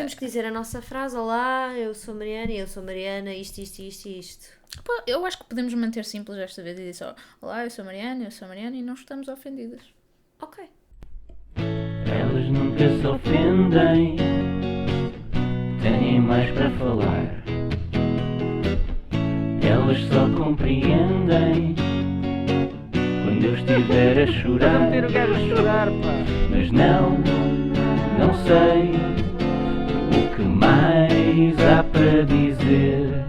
temos que dizer a nossa frase: olá, eu sou Mariana e eu sou Mariana, isto. Pá, eu acho que podemos manter simples esta vez e dizer só: olá, eu sou Mariana e não estamos ofendidas. Ok. Elas nunca se ofendem, têm mais para falar. Elas só compreendem quando eu estiver a chorar. Estás a meter o gajo a chorar, pá. Mas não sei o que mais há para dizer.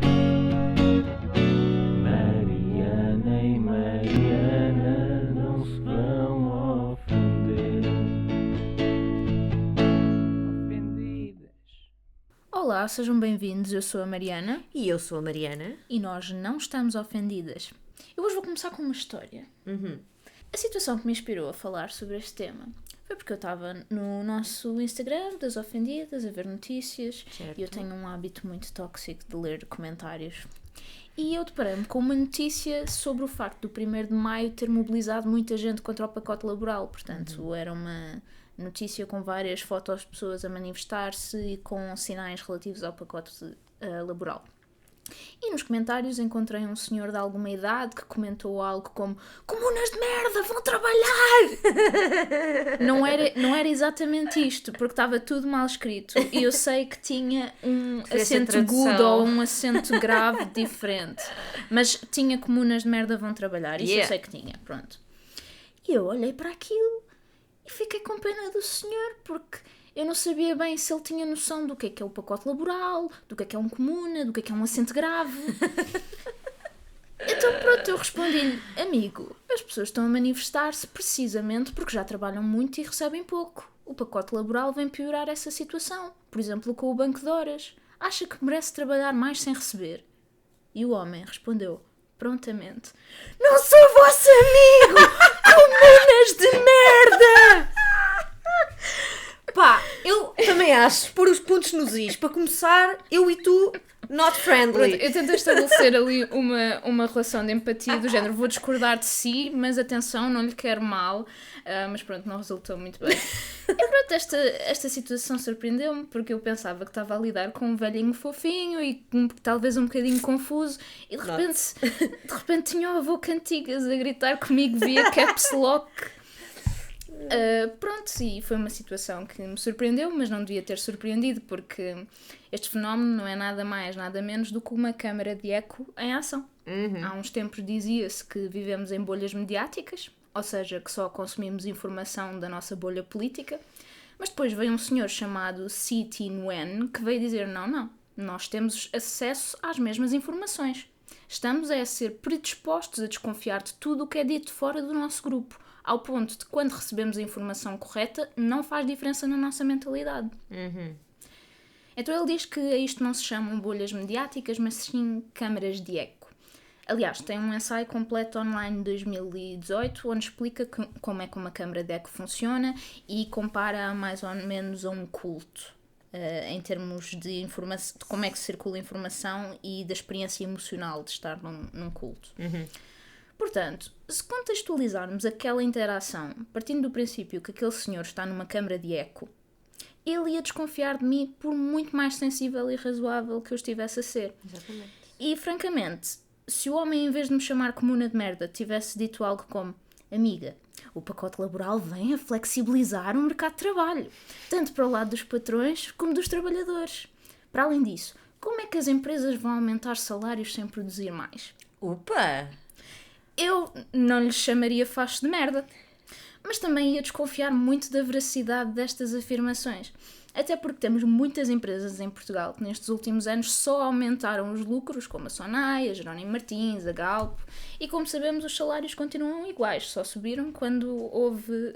Mariana e Mariana não se vão ofender. Ofendidas. Olá, sejam bem-vindos, eu sou a Mariana E eu sou a Mariana. e nós não estamos ofendidas. Eu hoje vou começar com uma história. A situação que me inspirou a falar sobre este tema foi porque eu estava no nosso Instagram das ofendidas a ver notícias. Certo. E eu tenho um hábito muito tóxico de ler comentários. E eu deparei-me com uma notícia sobre o facto do 1º de Maio ter mobilizado muita gente contra o pacote laboral. Portanto, era uma notícia com várias fotos de pessoas a manifestar-se e com sinais relativos ao pacote laboral. E nos comentários encontrei um senhor de alguma idade que comentou algo como: comunas de merda, vão trabalhar! Não era exatamente isto, porque estava tudo mal escrito. E eu sei que tinha um Devia ser acento tradução. agudo ou um acento grave diferente. Mas tinha comunas de merda, vão trabalhar. Isso eu Yeah. sei que tinha, pronto. E eu olhei para aquilo e fiquei com pena do senhor, porque eu não sabia bem se ele tinha noção do que é o pacote laboral, do que é um comuna, do que é um acento grave. Então pronto, eu respondi-lhe: amigo, as pessoas estão a manifestar-se precisamente porque já trabalham muito e recebem pouco. O pacote laboral vem piorar essa situação. Por exemplo, com o banco de horas. Acha que merece trabalhar mais sem receber? E o homem respondeu prontamente: não sou vosso amigo, comunas de merda! Pá, eu também acho, pôr os pontos nos is. Para começar, eu e tu, not friendly. Pronto, eu tentei estabelecer ali uma relação de empatia do género: vou discordar de si, mas atenção, não lhe quero mal. Mas pronto, não resultou muito bem. E pronto, esta situação surpreendeu-me, porque eu pensava que estava a lidar com um velhinho fofinho e talvez um bocadinho confuso, e de repente tinha o avô Cantigas a gritar comigo via caps lock. Pronto, e foi uma situação que me surpreendeu, mas não devia ter surpreendido, porque este fenómeno não é nada mais, nada menos do que uma câmara de eco em ação. Há uns tempos dizia-se que vivemos em bolhas mediáticas, ou seja, que só consumimos informação da nossa bolha política, mas depois veio um senhor chamado C.T. Nguyen que veio dizer: não, nós temos acesso às mesmas informações. Estamos a ser predispostos a desconfiar de tudo o que é dito fora do nosso grupo, ao ponto de quando recebemos a informação correta não faz diferença na nossa mentalidade. Então ele diz que a isto não se chamam bolhas mediáticas, mas sim câmaras de eco. Aliás, tem um ensaio completo online de 2018 onde explica como é que uma câmara de eco funciona e compara mais ou menos a um culto, em termos de informação, de como é que circula a informação e da experiência emocional de estar num culto. Portanto, se contextualizarmos aquela interação partindo do princípio que aquele senhor está numa câmara de eco, ele ia desconfiar de mim por muito mais sensível e razoável que eu estivesse a ser. Exatamente. E, francamente, se o homem, em vez de me chamar comuna de merda, tivesse dito algo como: amiga, o pacote laboral vem a flexibilizar o mercado de trabalho, tanto para o lado dos patrões como dos trabalhadores. Para além disso, como é que as empresas vão aumentar salários sem produzir mais? Opa! Eu não lhes chamaria facho de merda, mas também ia desconfiar muito da veracidade destas afirmações. Até porque temos muitas empresas em Portugal que nestes últimos anos só aumentaram os lucros, como a Sonai, a Jerónimo Martins, a Galp, e como sabemos os salários continuam iguais, só subiram quando houve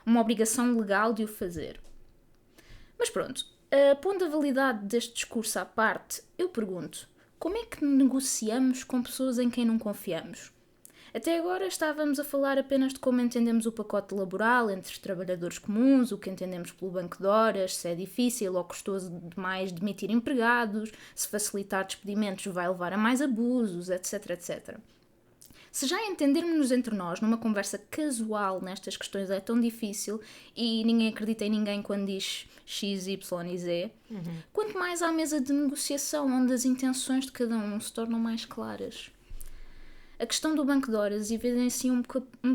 uma obrigação legal de o fazer. Mas pronto, pondo a validade deste discurso à parte, eu pergunto: como é que negociamos com pessoas em quem não confiamos? Até agora estávamos a falar apenas de como entendemos o pacote laboral entre os trabalhadores comuns, o que entendemos pelo banco de horas, se é difícil ou custoso demais demitir empregados, se facilitar despedimentos vai levar a mais abusos, etc, etc. Se já entendermos entre nós numa conversa casual nestas questões é tão difícil e ninguém acredita em ninguém quando diz X, Y e Z, quanto mais à mesa de negociação onde as intenções de cada um se tornam mais claras. A questão do banco de horas evidencia um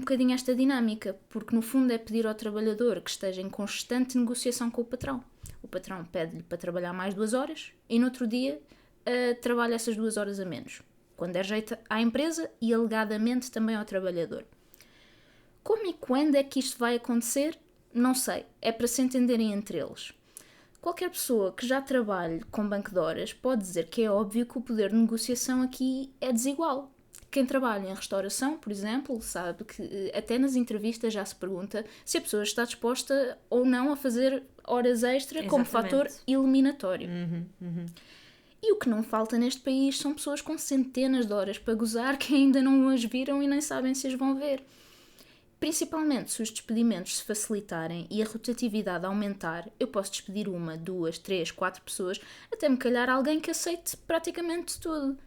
bocadinho esta dinâmica, porque no fundo é pedir ao trabalhador que esteja em constante negociação com o patrão. O patrão pede-lhe para trabalhar mais 2 horas e no outro dia trabalha essas 2 horas a menos, quando é jeito à empresa e alegadamente também ao trabalhador. Como e quando é que isto vai acontecer? Não sei, é para se entenderem entre eles. Qualquer pessoa que já trabalhe com banco de horas pode dizer que é óbvio que o poder de negociação aqui é desigual. Quem trabalha em restauração, por exemplo, sabe que até nas entrevistas já se pergunta se a pessoa está disposta ou não a fazer horas extra como fator eliminatório. E o que não falta neste país são pessoas com centenas de horas para gozar que ainda não as viram e nem sabem se as vão ver. Principalmente se os despedimentos se facilitarem e a rotatividade aumentar, eu posso despedir 1, 2, 3, 4 pessoas até me calhar alguém que aceite praticamente tudo.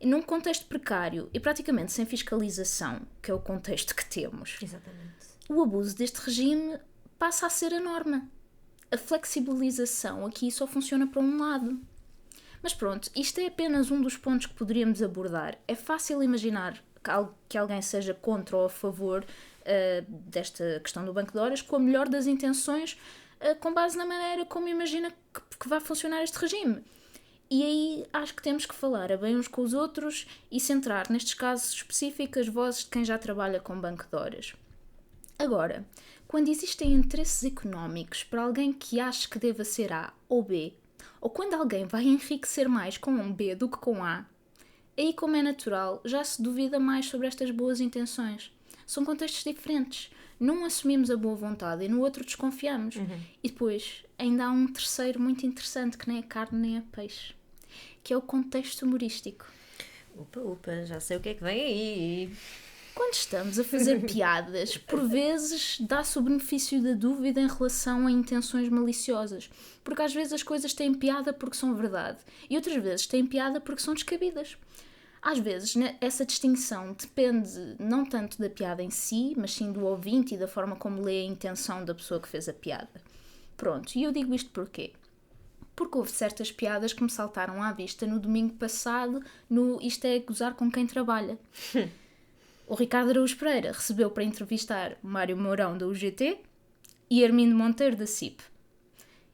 E num contexto precário e praticamente sem fiscalização, que é o contexto que temos, o abuso deste regime passa a ser a norma. A flexibilização aqui só funciona para um lado. Mas pronto, isto é apenas um dos pontos que poderíamos abordar. É fácil imaginar que alguém seja contra ou a favor desta questão do banco de horas com a melhor das intenções, com base na maneira como imagina que vai funcionar este regime. E aí acho que temos que falar a bem uns com os outros e centrar nestes casos específicos as vozes de quem já trabalha com banco de horas. Agora, quando existem interesses económicos para alguém que acha que deva ser A ou B, ou quando alguém vai enriquecer mais com um B do que com A, aí, como é natural, já se duvida mais sobre estas boas intenções. São contextos diferentes. Num assumimos a boa vontade e no outro desconfiamos. E depois ainda há um terceiro muito interessante que nem é carne nem é peixe, que é o contexto humorístico. Upa, já sei o que é que vem aí. Quando estamos a fazer piadas, por vezes dá-se o benefício da dúvida em relação a intenções maliciosas, porque às vezes as coisas têm piada porque são verdade e outras vezes têm piada porque são descabidas. Às vezes essa distinção depende não tanto da piada em si, mas sim do ouvinte e da forma como lê a intenção da pessoa que fez a piada. Pronto, e eu digo isto porquê? Porque houve certas piadas que me saltaram à vista no domingo passado no Isto é Gozar com Quem Trabalha. O Ricardo Araújo Pereira recebeu para entrevistar Mário Mourão da UGT e Armindo Monteiro da CIP.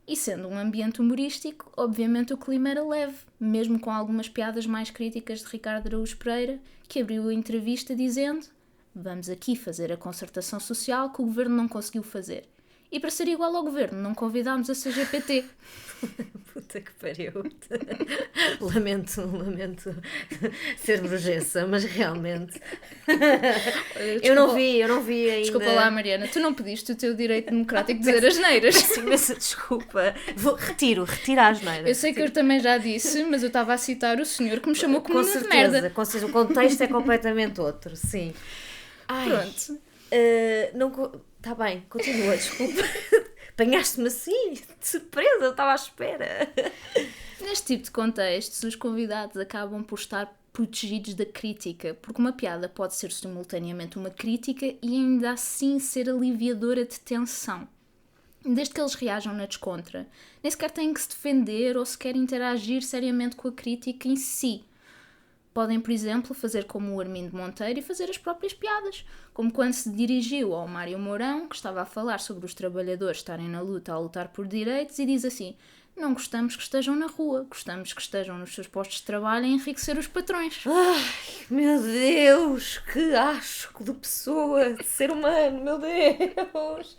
E sendo um ambiente humorístico, obviamente o clima era leve, mesmo com algumas piadas mais críticas de Ricardo Araújo Pereira, que abriu a entrevista dizendo: vamos aqui fazer a concertação social que o governo não conseguiu fazer. E para ser igual ao governo, não convidámos a CGPT. Puta que pariu. Lamento ser brujença, mas realmente. Eu não vi ainda. Desculpa lá, Mariana, tu não pediste o teu direito democrático de dizer asneiras. Peço imensa desculpa. Retiro a asneira. Eu sei que eu também já disse, mas eu estava a citar o senhor que me chamou como de merda. Com certeza, o contexto é completamente outro, sim. Ai, pronto. Está bem, continua, desculpa. Apanhaste-me assim, de surpresa, eu estava à espera. Neste tipo de contextos, os convidados acabam por estar protegidos da crítica, porque uma piada pode ser simultaneamente uma crítica e ainda assim ser aliviadora de tensão. Desde que eles reajam na descontra, nem sequer têm que se defender ou sequer interagir seriamente com a crítica em si. Podem, por exemplo, fazer como o Armindo Monteiro e fazer as próprias piadas, como quando se dirigiu ao Mário Mourão, que estava a falar sobre os trabalhadores estarem na luta a lutar por direitos, e diz assim: não gostamos que estejam na rua, gostamos que estejam nos seus postos de trabalho a enriquecer os patrões. Ai, meu Deus, que asco de pessoa, de ser humano, meu Deus.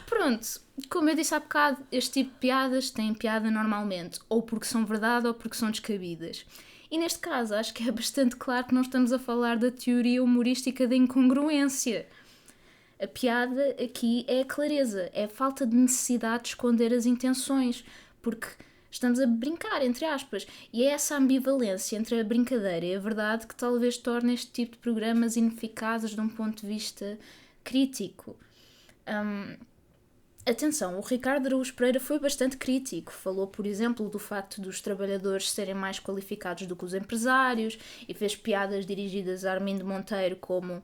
Pronto, como eu disse há bocado, este tipo de piadas têm piada normalmente, ou porque são verdade ou porque são descabidas. E neste caso acho que é bastante claro que não estamos a falar da teoria humorística da incongruência. A piada aqui é a clareza, é a falta de necessidade de esconder as intenções, porque estamos a brincar, entre aspas, e é essa ambivalência entre a brincadeira e a verdade que talvez torne este tipo de programas ineficazes de um ponto de vista crítico. Atenção, o Ricardo Araújo Pereira foi bastante crítico. Falou, por exemplo, do facto dos trabalhadores serem mais qualificados do que os empresários e fez piadas dirigidas a Armindo Monteiro como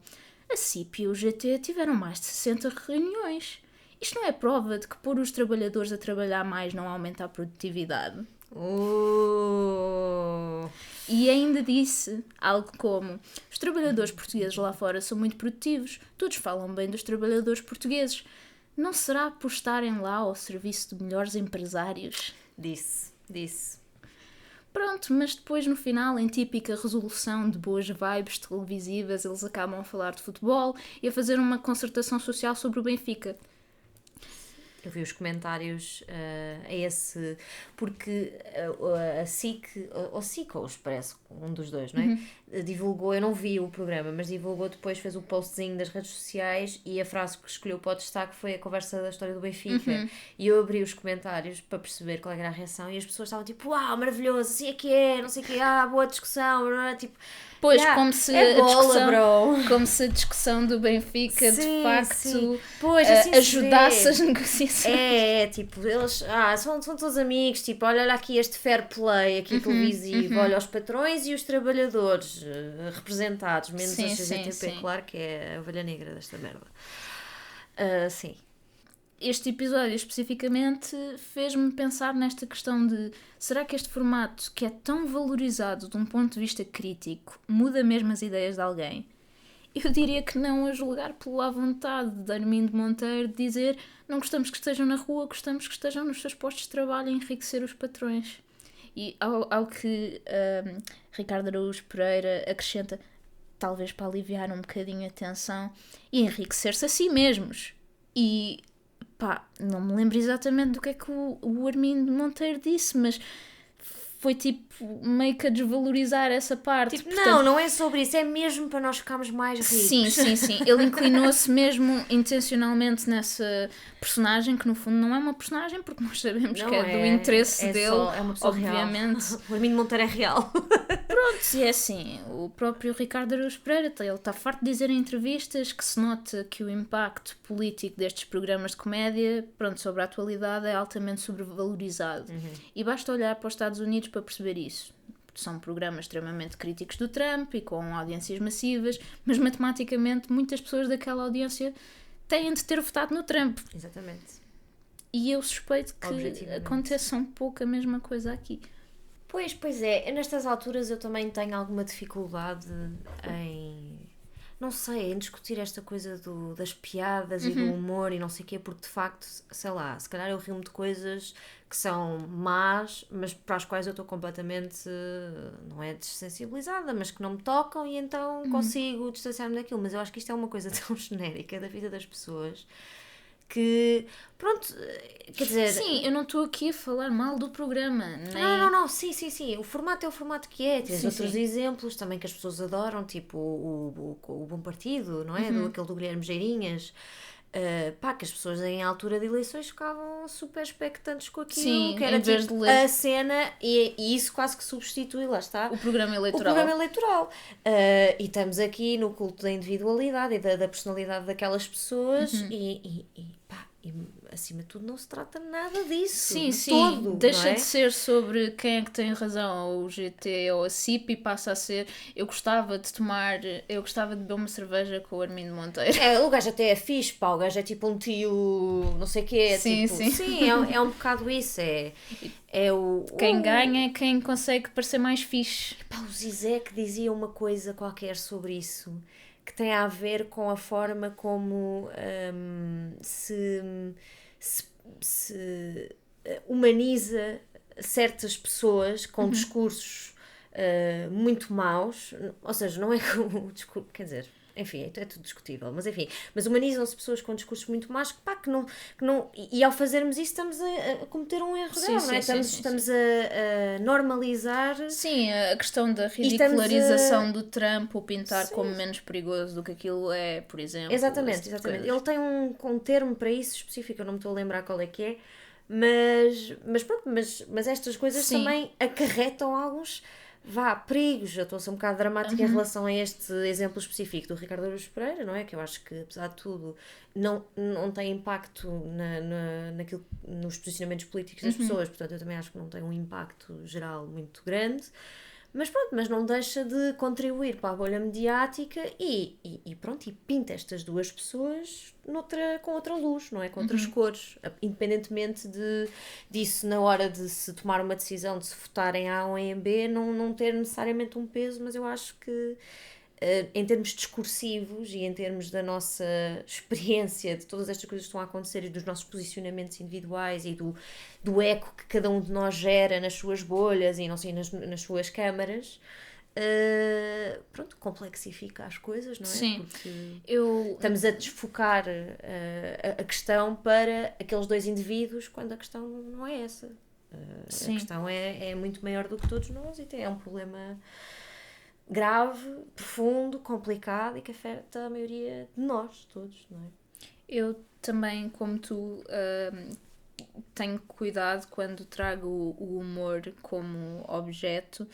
a CIP e o GT tiveram mais de 60 reuniões. Isto não é prova de que pôr os trabalhadores a trabalhar mais não aumenta a produtividade? E ainda disse algo como: os trabalhadores portugueses lá fora são muito produtivos, todos falam bem dos trabalhadores portugueses. Não será por estarem lá ao serviço de melhores empresários? Disse. Pronto, mas depois no final, em típica resolução de boas vibes televisivas, eles acabam a falar de futebol e a fazer uma concertação social sobre o Benfica. Eu vi os comentários a esse, porque a SIC, ou SIC ou o Expresso, um dos dois, não é? Divulgou, eu não vi o programa, mas divulgou depois, fez o postzinho das redes sociais e a frase que escolheu para o destaque foi a conversa da história do Benfica. E eu abri os comentários para perceber qual era a reação e as pessoas estavam tipo, uau, maravilhoso, assim é que é, não sei o que, boa discussão, tipo... Pois, como se como se a discussão do Benfica de facto pois, assim ajudasse as negociações. Tipo, eles são todos amigos, tipo, olha aqui este fair play aqui televisivo, olha os patrões e os trabalhadores representados, menos a CGTP, claro que é a ovelha negra desta merda. Sim. Este episódio especificamente fez-me pensar nesta questão de: será que este formato, que é tão valorizado de um ponto de vista crítico, muda mesmo as ideias de alguém? Eu diria que não, a julgar pela vontade de Armindo Monteiro de dizer: não gostamos que estejam na rua, gostamos que estejam nos seus postos de trabalho a enriquecer os patrões. E ao que Ricardo Araújo Pereira acrescenta, talvez para aliviar um bocadinho a tensão, e enriquecer-se a si mesmos. E não me lembro exatamente do que é que o Armindo Monteiro disse, mas foi tipo meio que a desvalorizar essa parte. Tipo, portanto, não é sobre isso, é mesmo para nós ficarmos mais ricos. Sim. Ele inclinou-se mesmo intencionalmente nessa personagem, que no fundo não é uma personagem, porque nós sabemos que é do interesse dele, é uma pessoa obviamente. Real. O Armindo Monteiro é real. Pronto, e é assim, o próprio Ricardo Araújo Pereira, ele está farto de dizer em entrevistas que se nota que o impacto político destes programas de comédia, sobre a atualidade, é altamente sobrevalorizado. E basta olhar para os Estados Unidos para perceber isso. São programas extremamente críticos do Trump e com audiências massivas, mas matematicamente muitas pessoas daquela audiência têm de ter votado no Trump. Exatamente. E eu suspeito que aconteça um pouco a mesma coisa aqui. Pois é. Nestas alturas eu também tenho alguma dificuldade em... não sei, em discutir esta coisa das piadas e do humor e não sei o quê, porque de facto, sei lá, se calhar eu rio-me de coisas que são más, mas para as quais eu estou completamente, não é dessensibilizada, mas que não me tocam e então consigo distanciar-me daquilo. Mas eu acho que isto é uma coisa tão genérica da vida das pessoas que, pronto, quer dizer... Sim, eu não estou aqui a falar mal do programa. Nem... Não, sim. O formato é o formato que é. Tens outros exemplos também que as pessoas adoram, tipo o Bom Partido, não é? Aquele do Guilherme Geirinhas. Que as pessoas em altura de eleições ficavam super expectantes com aquilo, que era em vez tipo de ler... a cena e isso quase que substitui, lá está, o programa eleitoral. E estamos aqui no culto da individualidade e da personalidade daquelas pessoas e acima de tudo não se trata nada disso. Sim. Todo, deixa de ser sobre quem é que tem razão, ou o GT ou a CIP, e passa a ser: eu gostava de beber uma cerveja com o Armindo Monteiro. O gajo até é fixe, o gajo é tipo um tio, não sei o quê. Sim, é um bocado isso. Quem ganha é quem consegue parecer mais fixe. O Zizek dizia uma coisa qualquer sobre isso, que tem a ver com a forma como se humaniza certas pessoas com discursos muito maus, ou seja, não é com o discurso, quer dizer, enfim, é tudo discutível, mas humanizam-se pessoas com discursos muito maus que não, e ao fazermos isso estamos a cometer um erro grave, não é? Estamos a normalizar... Sim, a questão da ridicularização do Trump, o pintar como menos perigoso do que aquilo é, por exemplo. Exatamente. Ele tem um termo para isso específico, eu não me estou a lembrar qual é que é, mas estas coisas também acarretam alguns perigos. Eu estou a ser um bocado dramática em relação a este exemplo específico do Ricardo Araújo Pereira, não é? Que eu acho que, apesar de tudo, não tem impacto nos posicionamentos políticos das pessoas, portanto eu também acho que não tem um impacto geral muito grande. Mas pronto, mas não deixa de contribuir para a bolha mediática e pronto, e pinta estas duas pessoas com outra luz, não é? Com outras cores, independentemente disso na hora de se tomar uma decisão de se votar em A ou em B, não ter necessariamente um peso, mas eu acho que em termos discursivos e em termos da nossa experiência de todas estas coisas que estão a acontecer e dos nossos posicionamentos individuais e do eco que cada um de nós gera nas suas bolhas e não sei, nas suas câmaras, pronto, complexifica as coisas, não é? Sim. Porque estamos a desfocar a questão para aqueles dois indivíduos quando a questão não é essa. A questão é muito maior do que todos nós e é um problema grave, profundo, complicado e que afeta a maioria de nós todos, não é? Eu também, como tu, tenho cuidado quando trago o humor como objeto,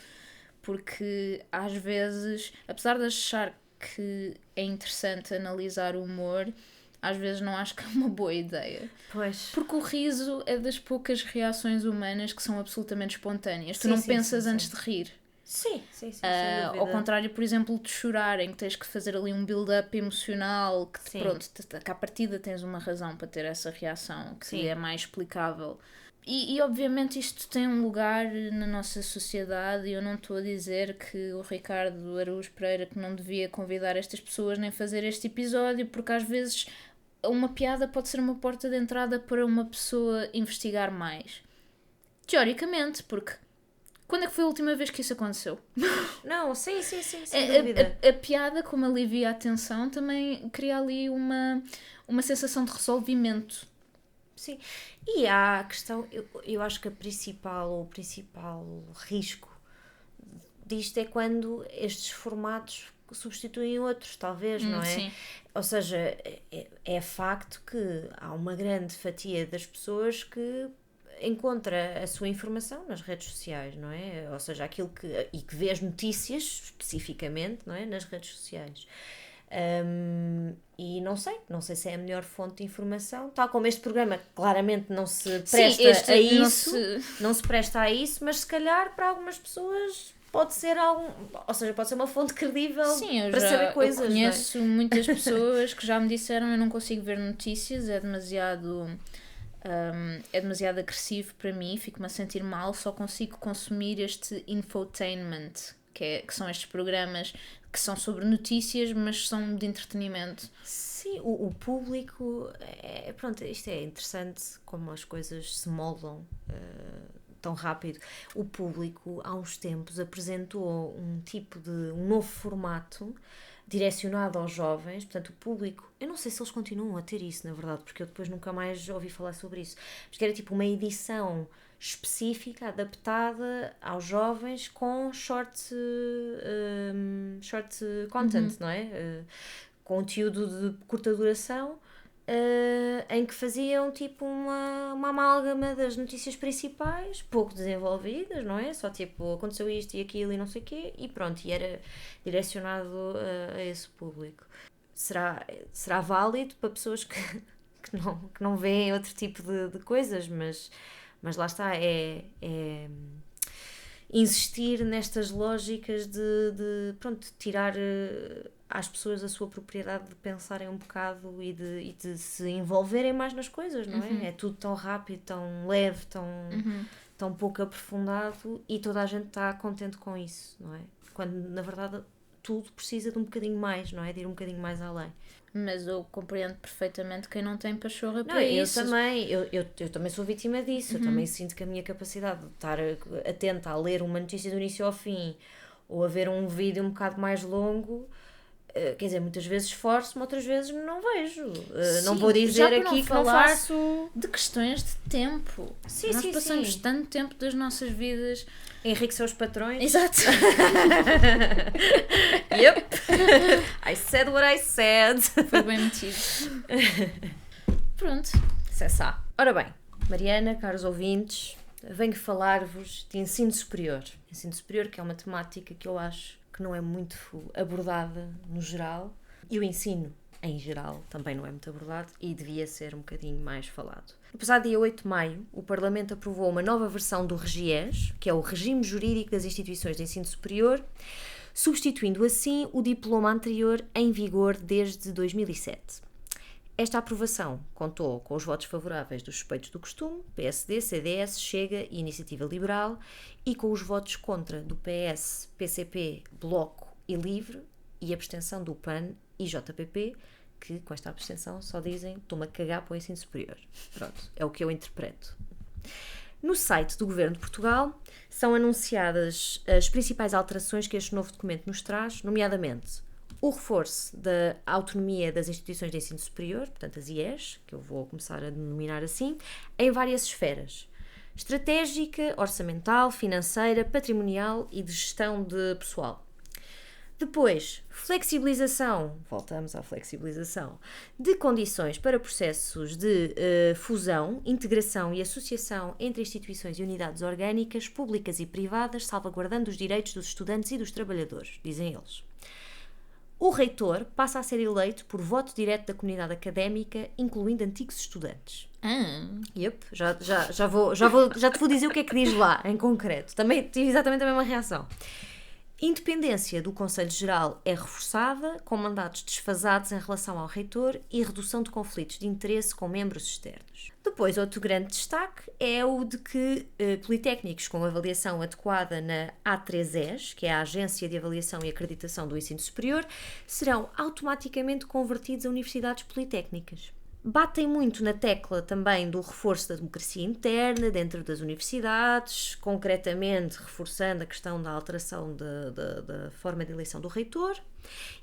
porque às vezes, apesar de achar que é interessante analisar o humor, às vezes não acho que é uma boa ideia. Pois. Porque o riso é das poucas reações humanas que são absolutamente espontâneas. Tu não pensas antes de rir. Sim, sem ao contrário, por exemplo, de chorar, em que tens que fazer ali um build-up emocional, que pronto, que à partida tens uma razão para ter essa reação, que é mais explicável. E obviamente isto tem um lugar na nossa sociedade e eu não estou a dizer que o Ricardo Araújo Pereira que não devia convidar estas pessoas nem fazer este episódio, porque às vezes uma piada pode ser uma porta de entrada para uma pessoa investigar mais. Teoricamente, porque quando é que foi a última vez que isso aconteceu? Não, sim, sem dúvida. A piada, como alivia a tensão, também cria ali uma sensação de resolvimento. Sim, e há a questão, eu acho que o principal risco disto é quando estes formatos substituem outros, talvez, não é? Sim. Ou seja, é facto que há uma grande fatia das pessoas que encontra a sua informação nas redes sociais, não é? Ou seja, aquilo que vê as notícias especificamente, não é? Nas redes sociais. E não sei se é a melhor fonte de informação, tal como este programa claramente não se presta a isso, não se presta a isso, mas se calhar para algumas pessoas pode ser pode ser uma fonte credível para saber coisas. Eu conheço não é? muitas pessoas que já me disseram eu não consigo ver notícias, é demasiado agressivo para mim, fico-me a sentir mal, só consigo consumir este infotainment, que são estes programas que são sobre notícias, mas são de entretenimento. Sim, o público, pronto, isto é interessante como as coisas se moldam tão rápido. O público, há uns tempos, apresentou um novo formato direcionado aos jovens, portanto o público, eu não sei se eles continuam a ter isso na verdade, porque eu depois nunca mais ouvi falar sobre isso, mas que era tipo uma edição específica, adaptada aos jovens com short content, não é? Conteúdo de curta duração, em que faziam tipo uma amálgama das notícias principais, pouco desenvolvidas, não é? Só tipo, aconteceu isto e aquilo e não sei o quê, e pronto, e era direcionado a esse público. Será válido para pessoas que não veem outro tipo de coisas, mas lá está, é insistir nestas lógicas de tirar às pessoas a sua propriedade de pensarem um bocado e de se envolverem mais nas coisas, não é? É tudo tão rápido, tão leve, tão pouco aprofundado e toda a gente está contente com isso, não é? Quando, na verdade, tudo precisa de um bocadinho mais, não é? De ir um bocadinho mais além. Mas eu compreendo perfeitamente quem não tem pachorra para isso. Eu também sou vítima disso. Eu também sinto que a minha capacidade de estar atenta a ler uma notícia do início ao fim ou a ver um vídeo um bocado mais longo, quer dizer, muitas vezes esforço-me, outras vezes não vejo. Não vou dizer aqui que não faço... de questões de tempo. Nós passamos tanto tempo das nossas vidas... Enriquecer os patrões. Exato. Yep. I said what I said. Foi bem metido. Pronto. Cessar. Ora bem, Mariana, caros ouvintes, venho falar-vos de ensino superior. Ensino superior, que é uma temática que eu acho que não é muito abordada no geral, e o ensino em geral também não é muito abordado e devia ser um bocadinho mais falado. No passado dia 8 de maio, o Parlamento aprovou uma nova versão do RGES, que é o Regime Jurídico das Instituições de Ensino Superior, substituindo assim o diploma anterior em vigor desde 2007. Esta aprovação contou com os votos favoráveis dos suspeitos do costume, PSD, CDS, Chega e Iniciativa Liberal, e com os votos contra do PS, PCP, Bloco e Livre, e abstenção do PAN e JPP, que com esta abstenção só dizem estou-me a cagar para o ensino superior. Pronto, é o que eu interpreto. No site do Governo de Portugal são anunciadas as principais alterações que este novo documento nos traz, nomeadamente o reforço da autonomia das instituições de ensino superior, portanto as IES, que eu vou começar a denominar assim, em várias esferas: estratégica, orçamental, financeira, patrimonial e de gestão de pessoal. Depois, flexibilização, voltamos à flexibilização, de condições para processos de fusão, integração e associação entre instituições e unidades orgânicas, públicas e privadas, salvaguardando os direitos dos estudantes e dos trabalhadores, dizem eles. O reitor passa a ser eleito por voto direto da comunidade académica, incluindo antigos estudantes. Yep, já te vou dizer o que é que diz lá, em concreto. Também tive exatamente a mesma reação. Independência do Conselho Geral é reforçada, com mandatos desfasados em relação ao reitor e redução de conflitos de interesse com membros externos. Depois, outro grande destaque é o de que politécnicos com avaliação adequada na A3ES, que é a Agência de Avaliação e Acreditação do Ensino Superior, serão automaticamente convertidos a universidades politécnicas. Batem muito na tecla também do reforço da democracia interna dentro das universidades, concretamente reforçando a questão da alteração da forma de eleição do reitor,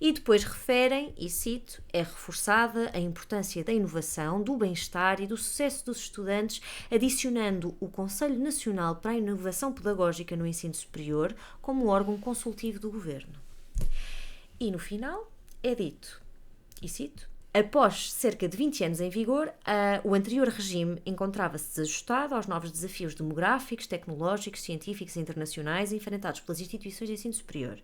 e depois referem, e cito, é reforçada a importância da inovação, do bem-estar e do sucesso dos estudantes, adicionando o Conselho Nacional para a Inovação Pedagógica no Ensino Superior como órgão consultivo do Governo. E no final é dito, e cito, após cerca de 20 anos em vigor, o anterior regime encontrava-se desajustado aos novos desafios demográficos, tecnológicos, científicos e internacionais enfrentados pelas instituições de ensino superior.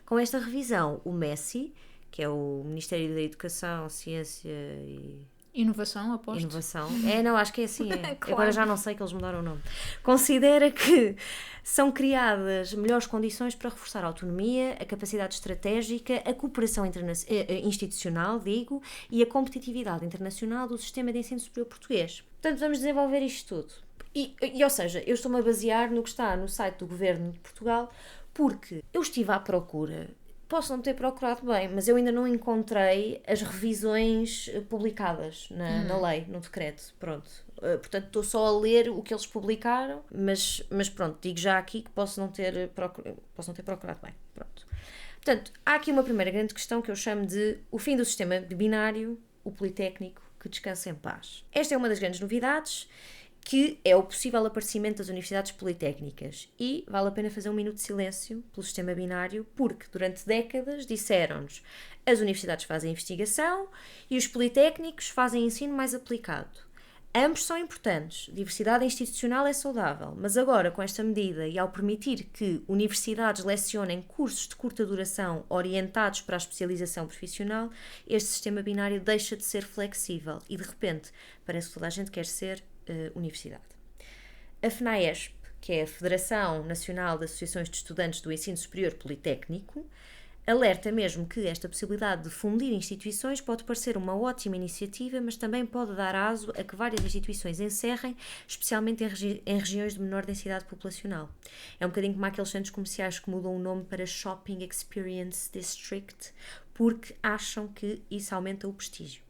Com esta revisão, o MESI, que é o Ministério da Educação, Ciência e... Inovação, aposto. Inovação. Não, acho que é assim. Claro. Agora já não sei que eles mudaram o nome. Considera que são criadas melhores condições para reforçar a autonomia, a capacidade estratégica, a cooperação institucional, e a competitividade internacional do sistema de ensino superior português. Portanto, vamos desenvolver isto tudo. Ou seja, eu estou-me a basear no que está no site do Governo de Portugal, porque eu estive à procura. Posso não ter procurado bem, mas eu ainda não encontrei as revisões publicadas na lei, no decreto. Pronto. Portanto, estou só a ler o que eles publicaram, mas pronto, digo já aqui que posso não ter procurado bem. Pronto. Portanto, há aqui uma primeira grande questão que eu chamo de o fim do sistema binário, o politécnico, que descansa em paz. Esta é uma das grandes novidades, que é o possível aparecimento das universidades politécnicas. E vale a pena fazer um minuto de silêncio pelo sistema binário, porque durante décadas disseram-nos as universidades fazem investigação e os politécnicos fazem ensino mais aplicado. Ambos são importantes, diversidade institucional é saudável, mas agora com esta medida e ao permitir que universidades lecionem cursos de curta duração orientados para a especialização profissional, este sistema binário deixa de ser flexível e de repente parece que toda a gente quer ser universidade. A FNAESP, que é a Federação Nacional de Associações de Estudantes do Ensino Superior Politécnico, alerta mesmo que esta possibilidade de fundir instituições pode parecer uma ótima iniciativa, mas também pode dar aso a que várias instituições encerrem, especialmente em regiões de menor densidade populacional. É um bocadinho como aqueles centros comerciais que mudam o nome para Shopping Experience District, porque acham que isso aumenta o prestígio.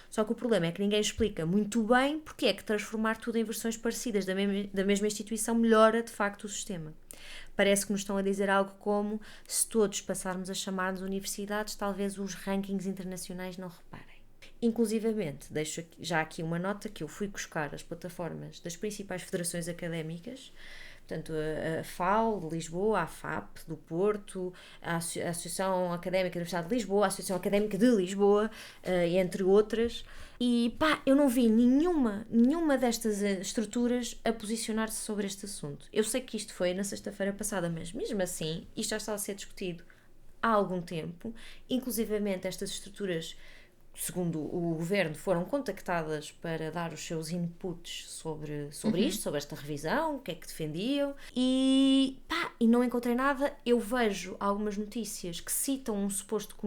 Só que o problema é que ninguém explica muito bem porque é que transformar tudo em versões parecidas da mesma instituição melhora de facto o sistema. Parece que nos estão a dizer algo como: se todos passarmos a chamar-nos universidades, talvez os rankings internacionais não reparem. Inclusivamente, deixo já aqui uma nota que eu fui buscar as plataformas das principais federações académicas portanto a FAU de Lisboa, a FAP do Porto, a Associação Académica da Universidade de Lisboa, a Associação Académica de Lisboa, entre outras. E pá, eu não vi nenhuma destas estruturas a posicionar-se sobre este assunto. Eu sei que isto foi na sexta-feira passada, mas mesmo assim, isto já está a ser discutido há algum tempo. Inclusivamente estas estruturas, segundo o governo, foram contactadas para dar os seus inputs sobre isto, sobre esta revisão, o que é que defendiam, e não encontrei nada. Eu vejo algumas notícias que citam um suposto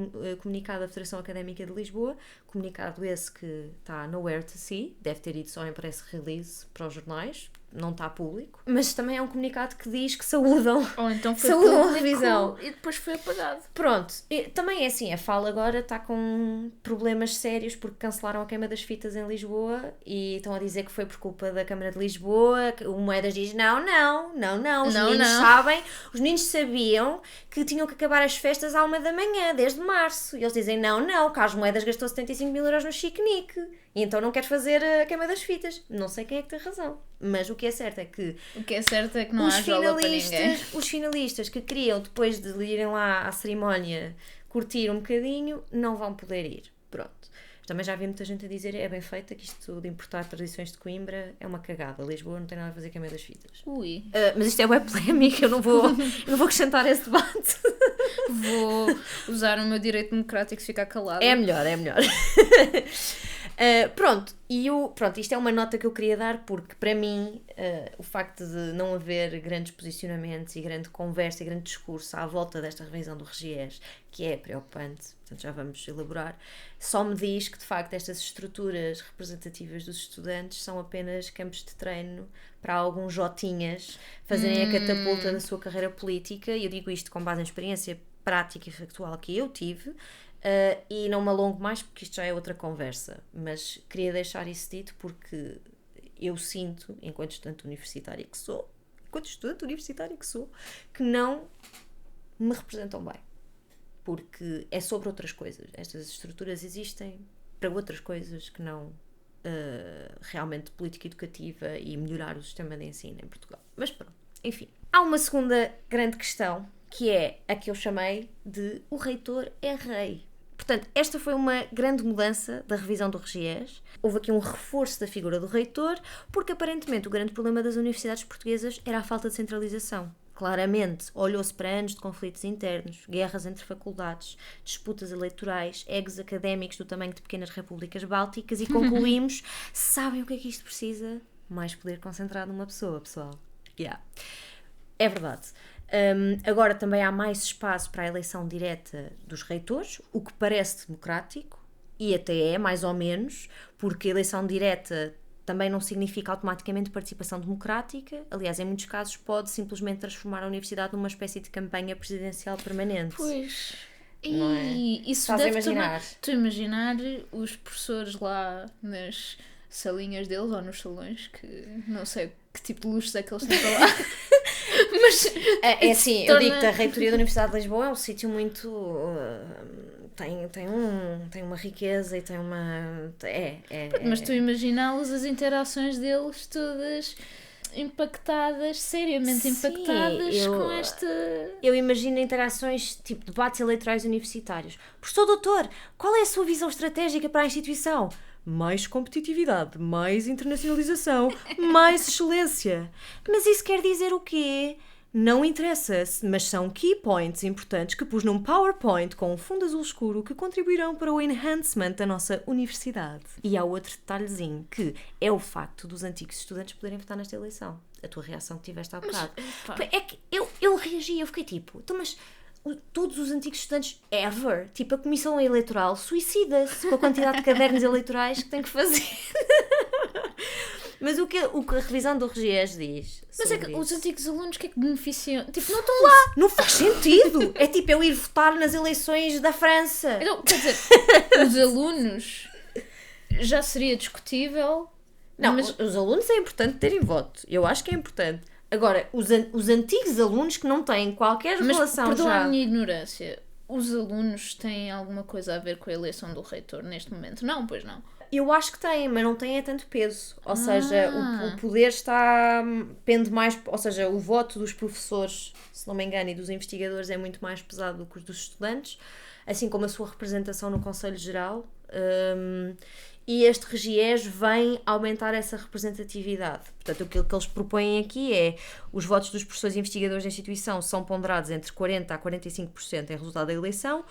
comunicado da Federação Académica de Lisboa, comunicado esse que está nowhere to see, deve ter ido só em press release para os jornais, não está público, mas também é um comunicado que diz que saúdam, Ou então foi saúdam a revisão. e depois foi apagado. Pronto, também é assim, a FAL agora está com problemas sérios porque cancelaram a queima das fitas em Lisboa e estão a dizer que foi por culpa da Câmara de Lisboa. O Moedas diz não, os meninos sabiam que tinham que acabar as festas à 1 da manhã, desde março, e eles dizem não, Carlos Moedas gastou 75 mil euros no chiquenique e então não queres fazer a queima das fitas. Não sei quem é que tem razão, mas o que é certo é que não há jola para ninguém. Os finalistas que queriam, depois de irem lá à cerimónia, curtir um bocadinho, não vão poder ir. Pronto. Também já vi muita gente a dizer, é bem feita, que isto de importar tradições de Coimbra é uma cagada. Lisboa não tem nada a fazer queima das fitas. Ui. Mas isto é web polémica, eu não vou acrescentar esse debate. Vou usar o meu direito democrático de ficar calada. É melhor. Pronto, isto é uma nota que eu queria dar porque, para mim, o facto de não haver grandes posicionamentos e grande conversa e grande discurso à volta desta revisão do RGES, que é preocupante, portanto já vamos elaborar, só me diz que, de facto, estas estruturas representativas dos estudantes são apenas campos de treino para alguns jotinhas fazerem a catapulta da sua carreira política, e eu digo isto com base em experiência prática e factual que eu tive. E não me alongo mais porque isto já é outra conversa, mas queria deixar isso dito porque eu sinto, enquanto estudante universitária que sou, que não me representam bem, porque é sobre outras coisas. Estas estruturas existem para outras coisas que não realmente política educativa e melhorar o sistema de ensino em Portugal. Mas pronto, enfim. Há uma segunda grande questão, que é a que eu chamei de o reitor é rei. Portanto, esta foi uma grande mudança da revisão do RGES. Houve aqui um reforço da figura do reitor, porque aparentemente o grande problema das universidades portuguesas era a falta de centralização. Claramente, olhou-se para anos de conflitos internos, guerras entre faculdades, disputas eleitorais, egos académicos do tamanho de pequenas repúblicas bálticas e concluímos, sabem o que é que isto precisa? Mais poder concentrado numa pessoa, pessoal. É verdade. Agora também há mais espaço para a eleição direta dos reitores, o que parece democrático, e até é, mais ou menos, porque a eleição direta também não significa automaticamente participação democrática. Aliás, em muitos casos pode simplesmente transformar a universidade numa espécie de campanha presidencial permanente. Pois. Não é? E isso Estás a deve imaginar? Tu imaginar os professores lá nas salinhas deles ou nos salões, que não sei que tipo de luxos é que eles têm para lá. Mas é assim, eu digo que a reitoria da Universidade de Lisboa é um sítio muito... tem uma riqueza e tem uma... Mas tu imaginá-los, as interações deles todas impactadas, seriamente impactadas com esta... Eu imagino interações tipo debates eleitorais universitários. Professor doutor, qual é a sua visão estratégica para a instituição? Mais competitividade, mais internacionalização, mais excelência. Mas isso quer dizer o quê? Não interessa, mas são key points importantes que pus num PowerPoint com um fundo azul escuro que contribuirão para o enhancement da nossa universidade. E há outro detalhezinho, que é o facto dos antigos estudantes poderem votar nesta eleição. A tua reação que tiveste há bocado. É que eu reagi, eu fiquei tipo, então mas... todos os antigos estudantes ever, tipo a Comissão Eleitoral suicida-se com a quantidade de cadernos eleitorais que tem que fazer. Mas o que a revisão do RGES diz? Mas é que os antigos alunos o que é que beneficiam? Tipo, não estão lá! Não faz sentido! É tipo eu ir votar nas eleições da França. Então, quer dizer, os alunos já seria discutível. Não, mas os alunos é importante terem voto. Eu acho que é importante. Agora, os antigos alunos que não têm qualquer relação perdoa já... a minha ignorância. os alunos têm alguma coisa a ver com a eleição do reitor neste momento? Não, pois não. Eu acho que tem, mas não tem tanto peso. Ou seja, o poder pende mais, ou seja, o voto dos professores, se não me engano, e dos investigadores é muito mais pesado do que os dos estudantes, assim como a sua representação no Conselho Geral. E este RGES vem aumentar essa representatividade. Portanto, aquilo que eles propõem aqui é os votos dos professores e investigadores da instituição são ponderados entre 40% a 45% em resultado da eleição,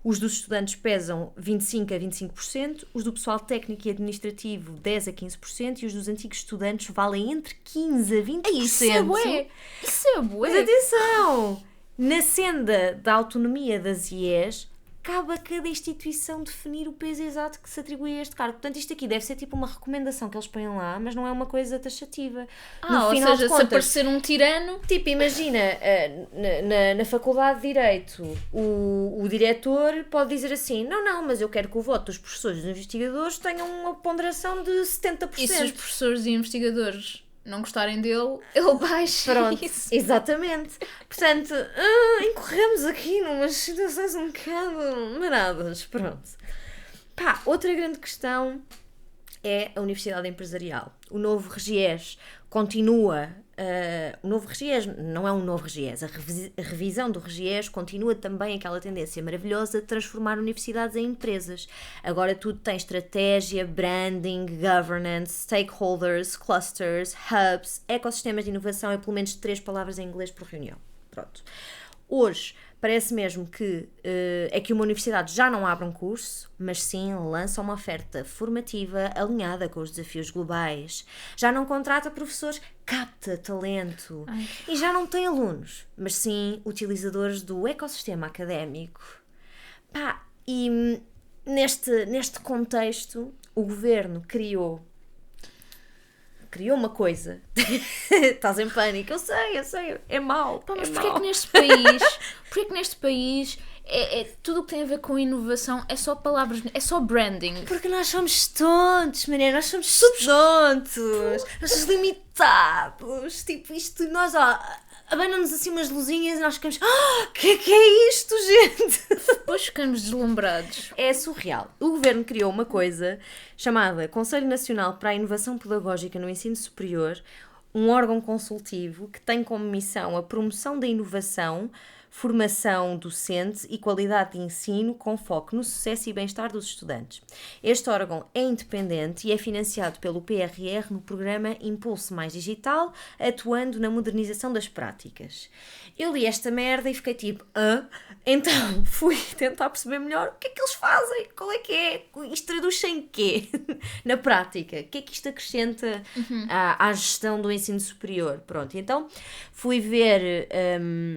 os dos estudantes pesam 25% a 25%, os do pessoal técnico e administrativo 10% a 15% e os dos antigos estudantes valem entre 15% a 20%. Isso é bué! Isso é bué! Mas atenção! Na senda da autonomia das IES, cabe a cada instituição definir o peso exato que se atribui a este cargo. Portanto, isto aqui deve ser tipo uma recomendação que eles põem lá, mas não é uma coisa taxativa. Ou seja, se aparecer um tirano... Tipo, imagina, na Faculdade de Direito, o diretor pode dizer assim, não, mas eu quero que o voto dos professores e dos investigadores tenha uma ponderação de 70%. E se os professores e investigadores não gostarem dele, ele baixa. Pronto, isso. Exatamente. Portanto, incorremos aqui numas situações um bocado maradas. Pronto. Pá, outra grande questão é a Universidade Empresarial. O novo RGES continua... o novo RGES não é um novo RGES. A revisão do RGES continua também aquela tendência maravilhosa de transformar universidades em empresas. Agora tudo tem estratégia, branding, governance, stakeholders, clusters, hubs, ecossistemas de inovação e pelo menos 3 palavras em inglês por reunião. Pronto. Hoje parece mesmo que é que uma universidade já não abre um curso, mas sim lança uma oferta formativa alinhada com os desafios globais. Já não contrata professores, capta talento. E já não tem alunos, mas sim utilizadores do ecossistema académico. Pá, e neste contexto, o governo criou uma coisa. Estás em pânico, eu sei, é mau. Pá, mas porquê que neste país tudo o que tem a ver com inovação é só palavras, é só branding? Porque nós somos tontos, mané, nós somos tontos, nós somos limitados, tipo isto, nós abanam-nos assim umas luzinhas e nós ficamos, que é isto, gente? Depois ficamos deslumbrados. É surreal. O governo criou uma coisa chamada Conselho Nacional para a Inovação Pedagógica no Ensino Superior, um órgão consultivo que tem como missão a promoção da inovação, formação docente e qualidade de ensino com foco no sucesso e bem-estar dos estudantes. Este órgão é independente e é financiado pelo PRR no programa Impulso Mais Digital, atuando na modernização das práticas. Eu li esta merda e fiquei tipo, Então fui tentar perceber melhor o que é que eles fazem, qual é que é, isto traduz-se em quê na prática, o que é que isto acrescenta à gestão do ensino superior. Pronto, então fui ver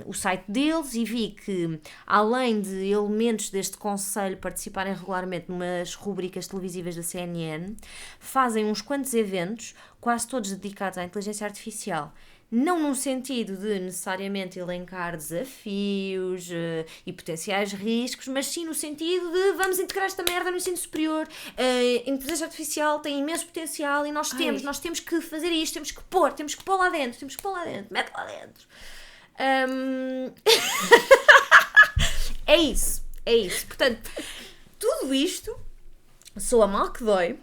o site deles e vi que, além de elementos deste conselho participarem regularmente numas rubricas televisivas da CNN, fazem uns quantos eventos, quase todos dedicados à inteligência artificial. Não num sentido de necessariamente elencar desafios e potenciais riscos, mas sim no sentido de vamos integrar esta merda no ensino superior. A inteligência artificial tem imenso potencial e nós temos que fazer isto, temos que pôr lá dentro, mete lá dentro. É isso. Portanto, tudo isto soa mal que dói.